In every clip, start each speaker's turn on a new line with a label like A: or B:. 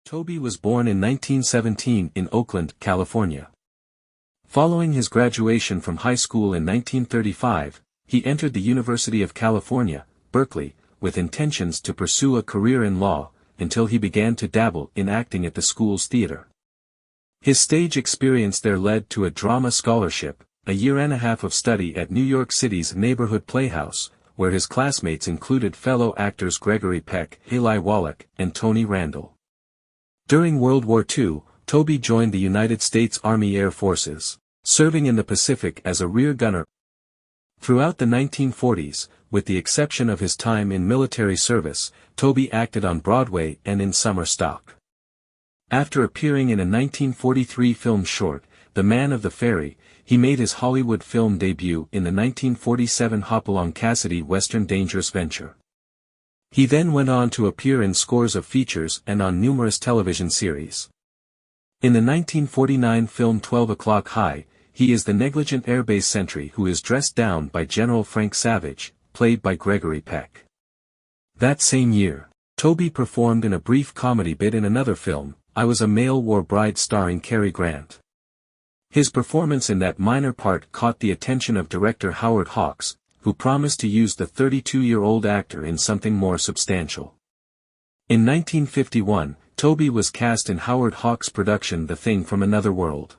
A: Tobey was born in 1917 in Oakland, California. Following his graduation from high school in 1935, he entered the University of California, Berkeley, with intentions to pursue a career in law, until he began to dabble in acting at the school's theater. His stage experience there led to a drama scholarship, a year and a half of study at New York City's Neighborhood Playhouse, where his classmates included fellow actors Gregory Peck, Eli Wallach, and Tony Randall. During World War II, Tobey joined the United States Army Air Forces, serving in the Pacific as a rear gunner. Throughout the 1940s, with the exception of his time in military service, Tobey acted on Broadway and in summer stock. After appearing in a 1943 film short, The Man of the Ferry, he made his Hollywood film debut in the 1947 Hopalong Cassidy western Dangerous Venture. He then went on to appear in scores of features and on numerous television series. In the 1949 film 12 O'Clock High, he is the negligent airbase sentry who is dressed down by General Frank Savage, played by Gregory Peck. That same year, Tobey performed in a brief comedy bit in another film, I Was a Male War Bride starring Cary Grant. His performance in that minor part caught the attention of director Howard Hawks, who promised to use the 32-year-old actor in something more substantial. In 1951, Tobey was cast in Howard Hawks' production The Thing from Another World.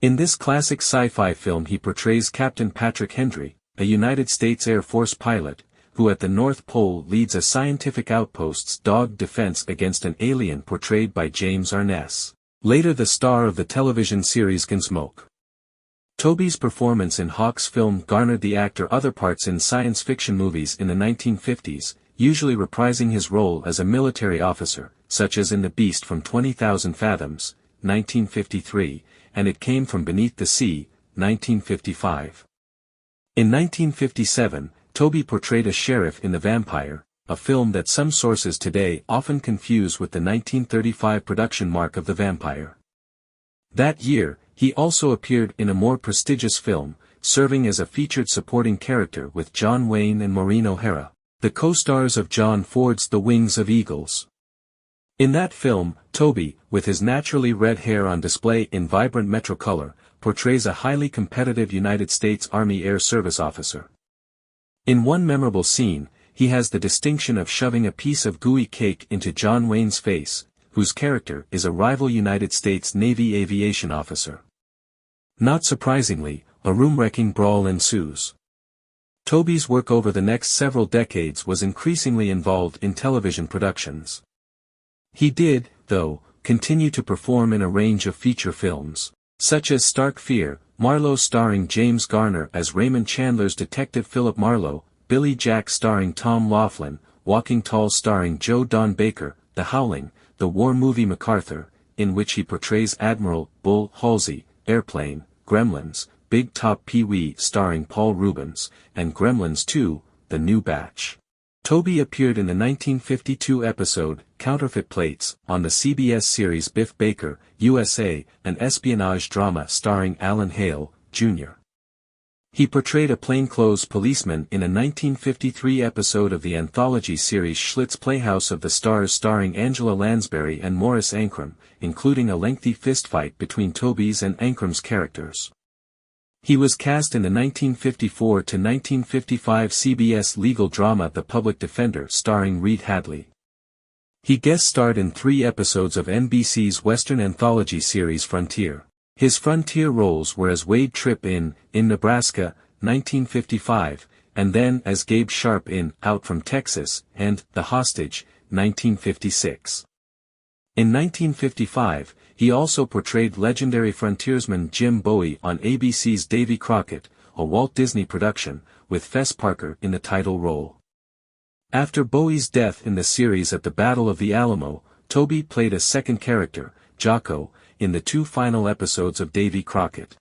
A: In this classic sci-fi film he portrays Captain Patrick Hendry, a United States Air Force pilot, who at the North Pole leads a scientific outpost's dogged defense against an alien portrayed by James Arness, later the star of the television series Gunsmoke. Tobey's performance in Hawks' film garnered the actor other parts in science fiction movies in the 1950s, usually reprising his role as a military officer, such as in The Beast from 20,000 Fathoms, 1953, and It Came from Beneath the Sea, 1955. In 1957, Tobey portrayed a sheriff in The Vampire, a film that some sources today often confuse with the 1935 production mark of The Vampire. That year, he also appeared in a more prestigious film, serving as a featured supporting character with John Wayne and Maureen O'Hara, the co-stars of John Ford's The Wings of Eagles. In that film, Tobey, with his naturally red hair on display in vibrant metro color, portrays a highly competitive United States Army Air Service officer. In one memorable scene, he has the distinction of shoving a piece of gooey cake into John Wayne's face, whose character is a rival United States Navy aviation officer. Not surprisingly, a room-wrecking brawl ensues. Tobey's work over the next several decades was increasingly involved in television productions. He did, though, continue to perform in a range of feature films, such as Stark Fear, Marlowe starring James Garner as Raymond Chandler's detective Philip Marlowe, Billy Jack starring Tom Laughlin, Walking Tall starring Joe Don Baker, The Howling, the war movie MacArthur, in which he portrays Admiral Bull Halsey, Airplane, Gremlins, Big Top Pee-wee starring Paul Reubens, and Gremlins 2, The New Batch. Tobey appeared in the 1952 episode, Counterfeit Plates, on the CBS series Biff Baker, USA, an espionage drama starring Alan Hale, Jr. He portrayed a plainclothes policeman in a 1953 episode of the anthology series Schlitz Playhouse of the Stars starring Angela Lansbury and Morris Ancrum, including a lengthy fistfight between Tobey's and Ancrum's characters. He was cast in the 1954 to 1955 CBS legal drama The Public Defender starring Reed Hadley. He guest starred in 3 episodes of NBC's Western anthology series Frontier. His Frontier roles were as Wade Tripp in Nebraska, 1955, and then as Gabe Sharp in Out from Texas, and The Hostage, 1956. In 1955, he also portrayed legendary frontiersman Jim Bowie on ABC's Davy Crockett, a Walt Disney production, with Fess Parker in the title role. After Bowie's death in the series at the Battle of the Alamo, Tobey played a second character, Jocko, in the 2 final episodes of Davy Crockett.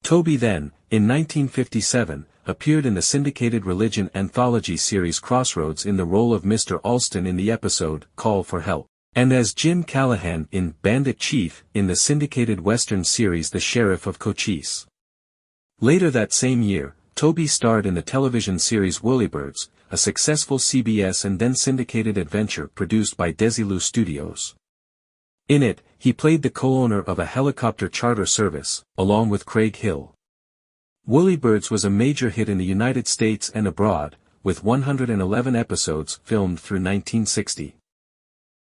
A: Tobey then, in 1957, appeared in the syndicated religion anthology series Crossroads in the role of Mr. Alston in the episode Call for Help, and as Jim Callahan in Bandit Chief in the syndicated western series The Sheriff of Cochise. Later that same year, Tobey starred in the television series Whirlybirds, a successful CBS and then syndicated adventure produced by Desilu Studios. In it, he played the co-owner of a helicopter charter service, along with Craig Hill. Woolly Birds was a major hit in the United States and abroad, with 111 episodes filmed through 1960.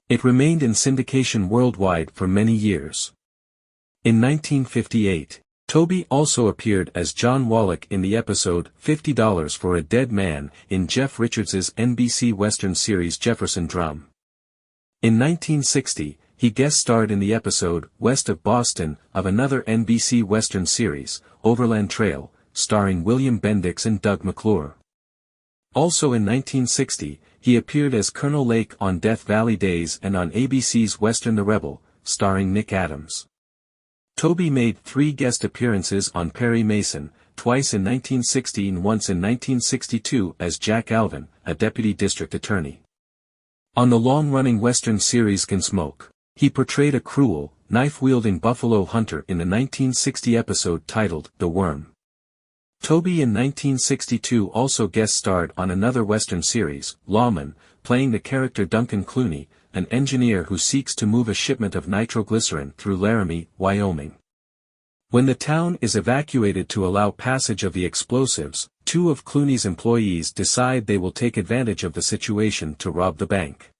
A: It remained in syndication worldwide for many years. In 1958, Tobey also appeared as John Wallach in the episode $50 for a Dead Man in Jeff Richards's NBC Western series Jefferson Drum. In 1960, he guest-starred in the episode West of Boston of another NBC Western series, Overland Trail, starring William Bendix and Doug McClure. Also in 1960, he appeared as Colonel Lake on Death Valley Days and on ABC's Western the Rebel, starring Nick Adams. Tobey made 3 guest appearances on Perry Mason, twice in 1960 and once in 1962 as Jack Alvin, a deputy district attorney. On the long-running Western series Gunsmoke, he portrayed a cruel, knife-wielding buffalo hunter in the 1960 episode titled The Worm. Tobey in 1962 also guest-starred on another Western series, Lawman, playing the character Duncan Clooney, an engineer who seeks to move a shipment of nitroglycerin through Laramie, Wyoming. When the town is evacuated to allow passage of the explosives, 2 of Clooney's employees decide they will take advantage of the situation to rob the bank.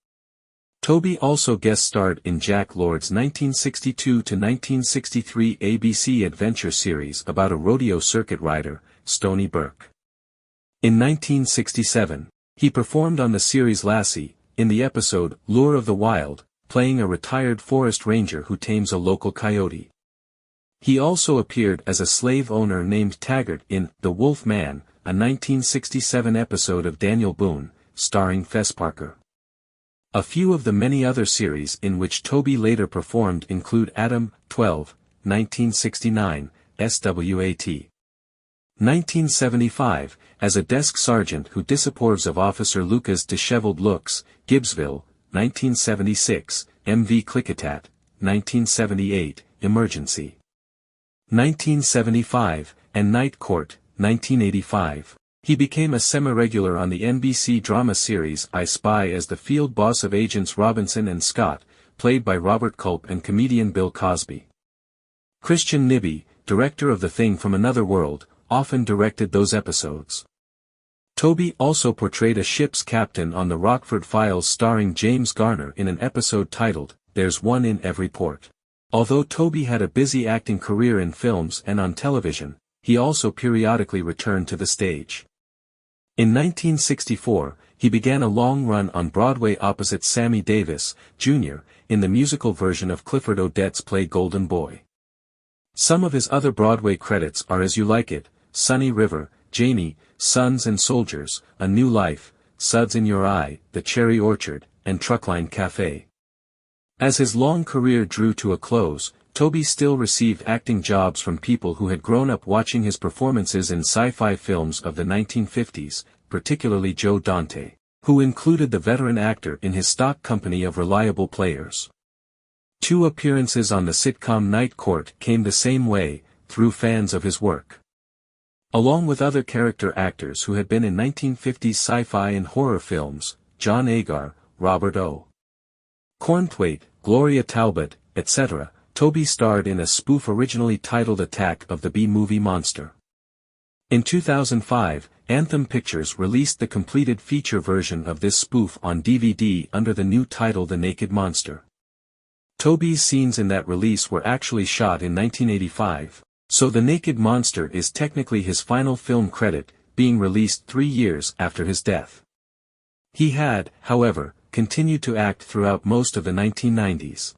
A: Tobey also guest-starred in Jack Lord's 1962-1963 ABC adventure series about a rodeo circuit rider, Stony Burke. In 1967, he performed on the series Lassie, in the episode Lure of the Wild, playing a retired forest ranger who tames a local coyote. He also appeared as a slave owner named Taggart in The Wolf Man, a 1967 episode of Daniel Boone, starring Fess Parker. A few of the many other series in which Tobey later performed include Adam, 12, 1969, SWAT. 1975, as a desk sergeant who disapproves of Officer Luca's disheveled looks, Gibbsville, 1976, MV Klickitat, 1978, Emergency. 1975, and Night Court, 1985. He became a semi-regular on the NBC drama series I Spy as the field boss of agents Robinson and Scott, played by Robert Culp and comedian Bill Cosby. Christian Nibby, director of The Thing from Another World, often directed those episodes. Tobey also portrayed a ship's captain on the Rockford Files starring James Garner in an episode titled, There's One in Every Port. Although Tobey had a busy acting career in films and on television, he also periodically returned to the stage. In 1964, he began a long run on Broadway opposite Sammy Davis, Jr., in the musical version of Clifford Odets' play Golden Boy. Some of his other Broadway credits are As You Like It, Sunny River, Janie, Sons and Soldiers, A New Life, Suds in Your Eye, The Cherry Orchard, and Truckline Cafe. As his long career drew to a close, Tobey still received acting jobs from people who had grown up watching his performances in sci-fi films of the 1950s, particularly Joe Dante, who included the veteran actor in his stock company of reliable players. 2 appearances on the sitcom Night Court came the same way, through fans of his work. Along with other character actors who had been in 1950s sci-fi and horror films, John Agar, Robert O. Cornthwaite, Gloria Talbot, etc., Tobey starred in a spoof originally titled Attack of the B-Movie Monster. In 2005, Anthem Pictures released the completed feature version of this spoof on DVD under the new title The Naked Monster. Tobey's scenes in that release were actually shot in 1985, so The Naked Monster is technically his final film credit, being released 3 years after his death. He had, however, continued to act throughout most of the 1990s.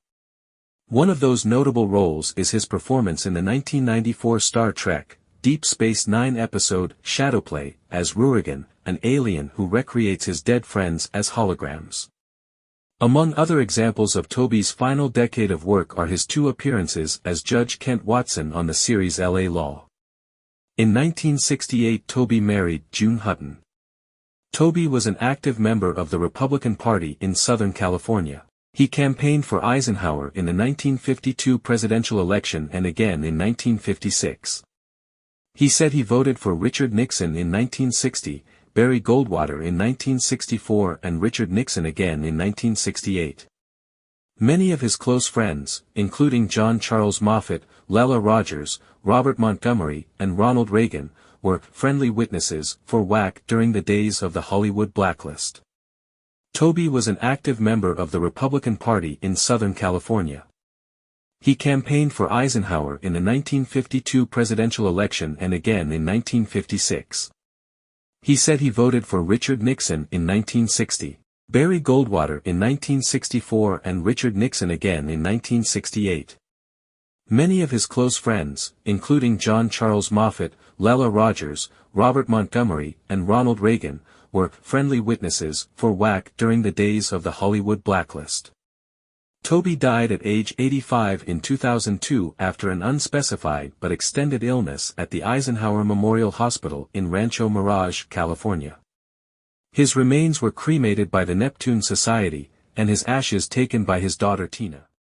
A: One of those notable roles is his performance in the 1994 Star Trek, Deep Space Nine episode, Shadowplay, as Rurigan, an alien who recreates his dead friends as holograms. Among other examples of Tobey's final decade of work are his 2 appearances as Judge Kent Watson on the series L.A. Law. In 1968 Tobey married June Hutton. Tobey was an active member of the Republican Party in Southern California. He campaigned for Eisenhower in the 1952 presidential election and again in 1956. He said he voted for Richard Nixon in 1960, Barry Goldwater in 1964 and Richard Nixon again in 1968. Many of his close friends, including John Charles Moffat, Lela Rogers, Robert Montgomery, and Ronald Reagan, were friendly witnesses for WAC during the days of the Hollywood blacklist. Tobey was an active member of the Republican Party in Southern California. He campaigned for Eisenhower in the 1952 presidential election and again in 1956. He said he voted for Richard Nixon in 1960. Barry Goldwater in 1964 and Richard Nixon again in 1968. Many of his close friends, including John Charles Moffat, Lela Rogers, Robert Montgomery, and Ronald Reagan, were friendly witnesses for WAC during the days of the Hollywood blacklist. Tobey died at age 85 in 2002 after an unspecified but extended illness at the Eisenhower Memorial Hospital in Rancho Mirage, California. His remains were cremated by the Neptune Society, and his ashes taken by his daughter Tina.